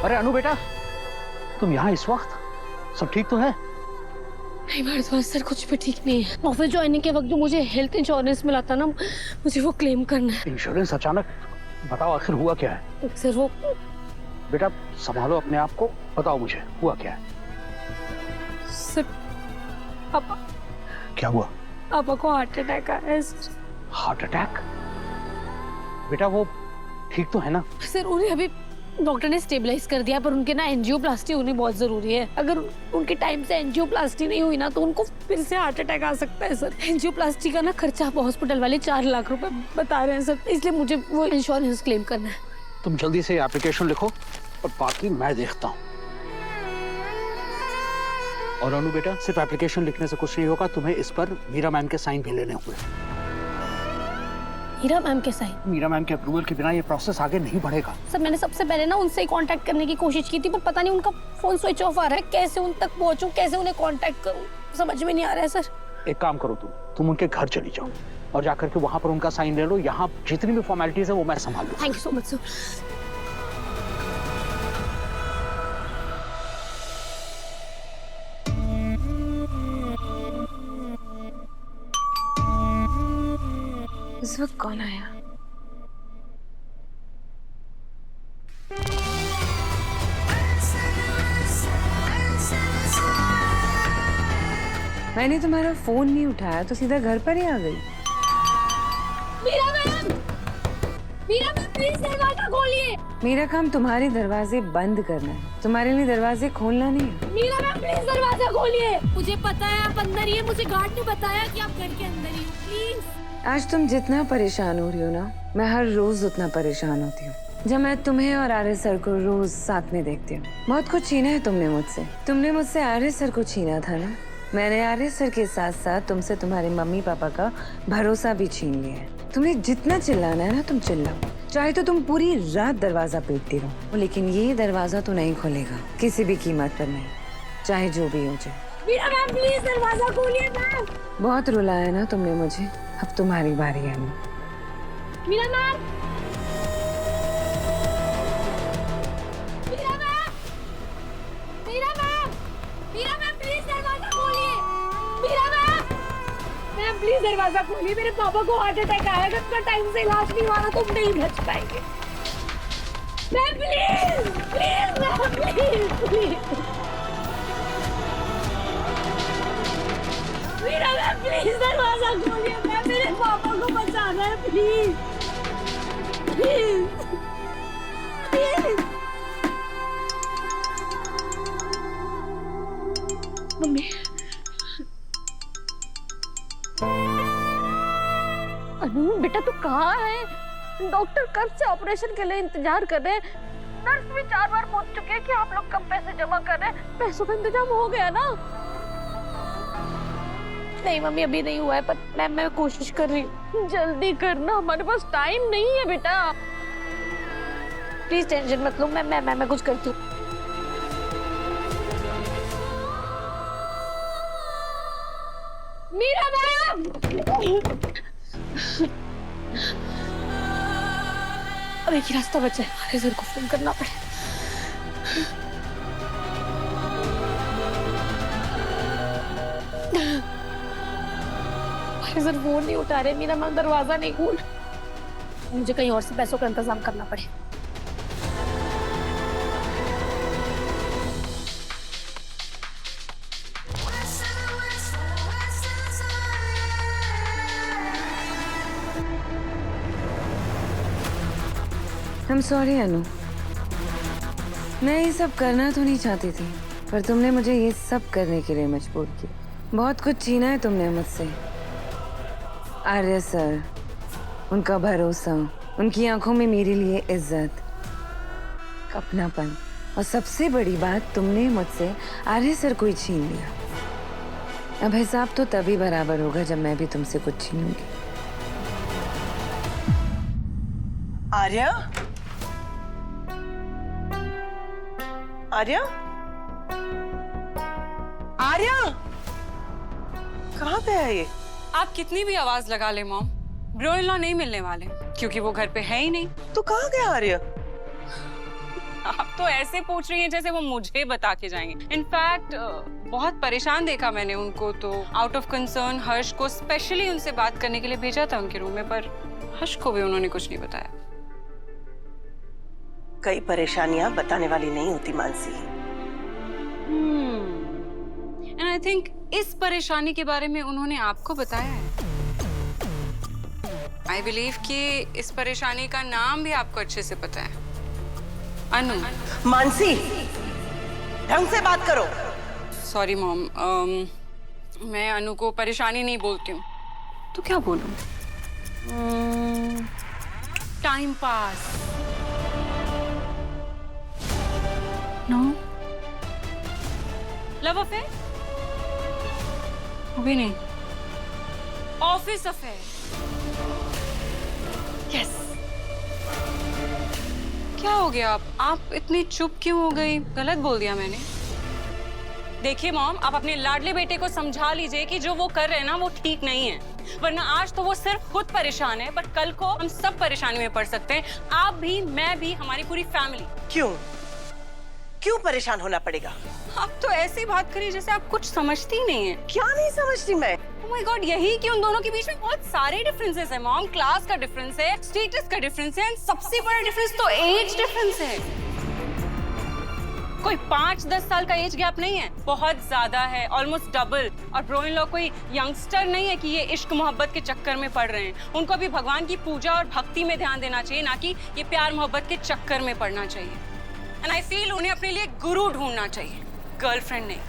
अरे अनु बेटा, तुम यहाँ इस वक्त? सब ठीक तो है? नहीं भारद्वाज सर, कुछ भी ठीक नहीं है। ऑफिस ज्वाइनिंग के वक्त जो मुझे हेल्थ इंश्योरेंस मिला था ना, मुझे वो क्लेम करना है। इंश्योरेंस अचानक? बताओ आखिर हुआ क्या है? सर वो बेटा संभालो अपने आप को, बताओ मुझे हुआ क्या है? सर पापा, क्या हुआ? पापा को हार्ट अटैक आया है सर। Heart attack? बेटा वो ठीक तो है ना? सर उन्हें अभी डॉक्टर ने स्टेबलाइज कर दिया, पर उनके ना एंजियोप्लास्टी होनी बहुत जरूरी है। अगर उनके टाइम से एंजियोप्लास्टी नहीं हुई ना तो उनको फिर से हार्ट अटैक आ सकता है सर। एंजियोप्लास्टी का ना खर्चा हॉस्पिटल वाले 4 लाख रुपए बता रहे हैं सर, इसलिए मुझे वो इंश्योरेंस क्लेम करना है। तुम जल्दी से एप्लीकेशन लिखो और बाकी मैं देखता हूँ। और अनु बेटा, सिर्फ एप्लीकेशन लिखने से कुछ नहीं होगा, तुम्हें इस पर मीरा मैम के साइन भी लेने होंगे। मीरा मैम के साइन? मीरा मैम के अप्रूवल के बिना ये प्रोसेस आगे नहीं बढ़ेगा। सर मैंने सबसे पहले ना उनसे ही कांटेक्ट करने की कोशिश की थी, पर पता नहीं उनका फोन स्विच ऑफ आ रहा है। कैसे उन तक पहुंचूं, कैसे उन्हें कांटेक्ट करूं, समझ में नहीं आ रहा है सर। एक काम करो, तुम उनके घर चली जाओ और जाकर के वहां पर उनका साइन ले लो। यहाँ जितनी भी फॉर्मेलिटीज है वो मैं संभाल लूं। Thank you so much sir. इस वक्त कौन आया? मैंने तुम्हारा फोन नहीं उठाया तो सीधा घर पर ही आ गई। Meera ma'am! Meera ma'am please दरवाजा खोलिए। मेरा काम तुम्हारे दरवाजे बंद करना है, तुम्हारे लिए दरवाजे खोलना नहीं है। मीरा मैम प्लीज दरवाजा खोलिए। मुझे पता है आप अंदर ही है, मुझे गार्ड ने बताया कि आप घर के अंदर ही हो। प्लीज। आज तुम जितना परेशान हो रही हो ना, मैं हर रोज उतना परेशान होती हूँ जब मैं तुम्हें और आर्य सर को रोज साथ में देखती हूँ। बहुत कुछ छीना है तुमने मुझसे आर्य सर को छीना था ना। मैंने आर्य सर के साथ साथ तुमसे तुम्हारे मम्मी पापा का भरोसा भी छीन लिया है। तुम्हें जितना चिल्लाना है ना तुम चिल्लाओ, चाहे तो तुम पूरी रात दरवाजा पीटती रहो, लेकिन ये दरवाजा तो नहीं खुलेगा किसी भी कीमत पर नहीं, चाहे जो भी हो जाए। मीरा मैम प्लीज दरवाजा खोलिए मैम। बहुत रुलाया ना तुमने मुझे, अब तुम्हारी बारी है। Meera ma'am! Meera ma'am! Meera ma'am! Meera ma'am please दरवाजा खोलिए। मीरा मैम! मैम प्लीज दरवाजा खोलिए, मेरे पापा को हार्ट अटैक आया है, उनका टाइम से इलाज नहीं हुआ ना तुम नहीं बच पाएंगे। Ma'am please please ma'am please please. Meera ma'am please दरवाजा खोलिए, मैम मेरे पापा को बचाना है प्लीज प्लीज प्लीज। मम्मी अनु बेटा तू कहाँ है? डॉक्टर कब से ऑपरेशन के लिए इंतजार कर रहे हैं। नर्स भी 4 बार पूछ चुके हैं कि आप लोग कब पैसे जमा कर रहे हैं। पैसों का इंतजाम हो गया ना? नहीं मम्मी अभी नहीं हुआ है, पर मैं कोशिश कर रही हूँ। जल्दी करना, हमारे पास टाइम नहीं है बेटा। प्लीज टेंशन मत लो, मैं कुछ करती हूँ। मीरा मैम! अब एक ही रास्ता बचा है, आर्य सर को फोन करना पड़ेगा। सर फोन नहीं उठा रहे, मीरा मैम दरवाजा नहीं खोल। मुझे कहीं और से पैसों का इंतजाम करना पड़े। I'm sorry अनु, मैं ये सब करना तो नहीं चाहती थी, पर तुमने मुझे ये सब करने के लिए मजबूर किया। बहुत कुछ छीना है तुमने मुझसे। आर्य सर, उनका भरोसा, उनकी आंखों में मेरे लिए इज्जत, अपनापन, और सबसे बड़ी बात तुमने मुझसे आर्य सर को ही छीन लिया। अब हिसाब तो तभी बराबर होगा जब मैं भी तुमसे कुछ छीनूंगी। आर्या? आर्या? आर्या? कहाँ पे है ये? आप कितनी भी आवाज लगा ले मॉम, ब्रो इन लॉ नहीं मिलने वाले क्योंकि वो घर पे है ही नहीं। तो कहाँ गया आर्या? आप तो ऐसे पूछ रही हैं जैसे वो मुझे बता के जाएंगे। इनफैक्ट बहुत परेशान देखा मैंने उनको, तो आउट ऑफ कंसर्न हर्ष को स्पेशली उनसे बात करने के लिए भेजा था उनके रूम में, पर हर्ष को भी उन्होंने कुछ नहीं बताया। कई परेशानियां बताने वाली नहीं होती मानसी। एंड आई थिंक इस परेशानी के बारे में उन्होंने आपको बताया है। आई बिलीव कि इस परेशानी का नाम भी आपको अच्छे से पता है, अनु। मानसी, ढंग से बात करो। सॉरी मॉम, मैं अनु को परेशानी नहीं बोलती हूँ, तो क्या बोलूँ? Time pass. No love affair? भी नहीं। Office affair? यस। क्या हो गया आप इतनी चुप क्यों हो गई? गलत बोल दिया मैंने? देखिए मॉम, आप अपने लाडले बेटे को समझा लीजिए कि जो वो कर रहे हैं ना वो ठीक नहीं है, वरना आज तो वो सिर्फ खुद परेशान है, पर कल को हम सब परेशानी में पड़ सकते हैं। आप भी, मैं भी, हमारी पूरी फैमिली। क्यों परेशान होना पड़ेगा? आप तो ऐसी बात करिए जैसे आप कुछ समझती नहीं है। क्या नहीं समझती मैं? Oh my God, यही कि उन दोनों के बीच में बहुत सारे डिफरेंसेस है मॉम। क्लास का डिफरेंस है, स्टेटस का डिफरेंस है, सबसे बड़ा डिफरेंस तो एज डिफरेंस है। कोई 5-10 साल का एज गैप नहीं है, बहुत ज्यादा है, ऑलमोस्ट डबल। और ब्रो इन लॉ कोई यंगस्टर नहीं है कि ये इश्क मोहब्बत के चक्कर में पड़ रहे हैं। उनको भी भगवान की पूजा और भक्ति में ध्यान देना चाहिए, ना कि ये प्यार मोहब्बत के चक्कर में पड़ना चाहिए। एंड आई फील उन्हें अपने लिए गुरु ढूंढना चाहिए, गर्लफ्रेंड नहीं।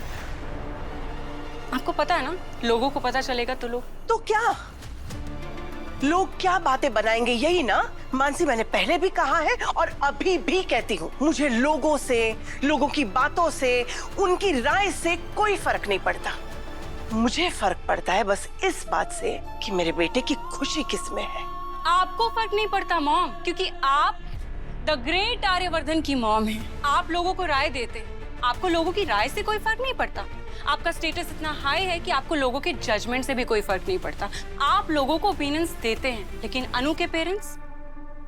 आपको पता है ना, लोगों को पता चलेगा तो तो क्या लोग क्या बातें बनाएंगे, यही ना मानसी? मैंने पहले भी कहा है और अभी भी कहती हूँ, मुझे लोगों से, लोगों की बातों से, उनकी राय से कोई फर्क नहीं पड़ता। मुझे फर्क पड़ता है बस इस बात से कि मेरे बेटे की खुशी किसमें है। आपको फर्क नहीं पड़ता मॉम, क्योंकि आप द ग्रेट आर्यवर्धन की मॉम हैं। आप लोगों को राय देते, आपको लोगों की राय से कोई फर्क नहीं पड़ता। आपका स्टेटस इतना हाई है कि आपको लोगों के जजमेंट से भी कोई फर्क नहीं पड़ता। आप लोगों को ओपिनियंस देते हैं, लेकिन अनु के पेरेंट्स,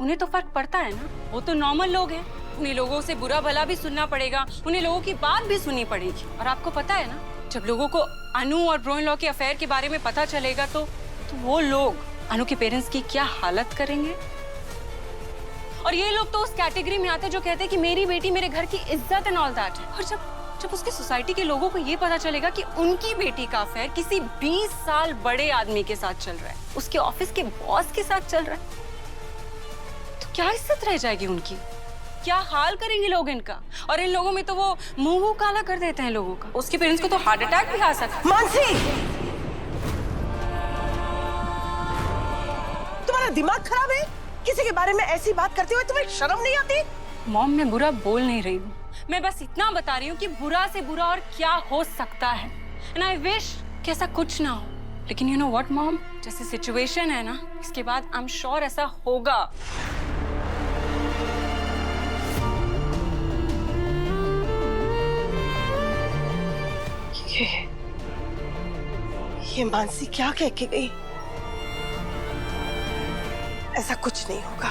उन्हें तो फर्क पड़ता है ना। वो तो नॉर्मल लोग हैं, उन्हें लोगों से बुरा भला भी सुनना पड़ेगा, उन्हें लोगों की बात भी सुननी पड़ेगी। और आपको पता है ना, जब लोगों को अनु और ब्रो इन लॉ के अफेयर के बारे में पता चलेगा तो वो लोग अनु के पेरेंट्स की क्या हालत करेंगे। और ये लोग तो उस कैटेगरी में आते हैं जो कहते हैं कि मेरी बेटी मेरे घर की इज्जत एंड ऑल दैट है। और जब उसकी सोसाइटी के लोगों को ये पता चलेगा कि उनकी बेटी का अफेयर किसी 20 साल बड़े आदमी के साथ चल रहा है, उसके ऑफिस के बॉस के साथ चल रहा है, तो क्या इज्जत रह जाएगी उनकी? क्या हाल करेंगे लोग इनका? और इन लोगों में तो वो मुंह काला कर देते हैं लोगों का। उसके पेरेंट्स को तो हार्ट अटैक भी आ सकता है। मानसी, तुम्हारा दिमाग खराब है? किसी के बारे में ऐसी बात करते हुए तुम्हें शर्म नहीं आती? मॉम, मैं बुरा बोल नहीं रही हूँ, मैं बस इतना बता रही हूँ कि बुरा से बुरा और क्या हो सकता है। एंड आई विश कि ऐसा कुछ ना हो, लेकिन यू नो व्हाट मॉम, जैसे सिचुएशन है ना, इसके बाद आई एम श्योर ऐसा होगा। ये मानसी क्या कह के गई? ऐसा कुछ नहीं होगा।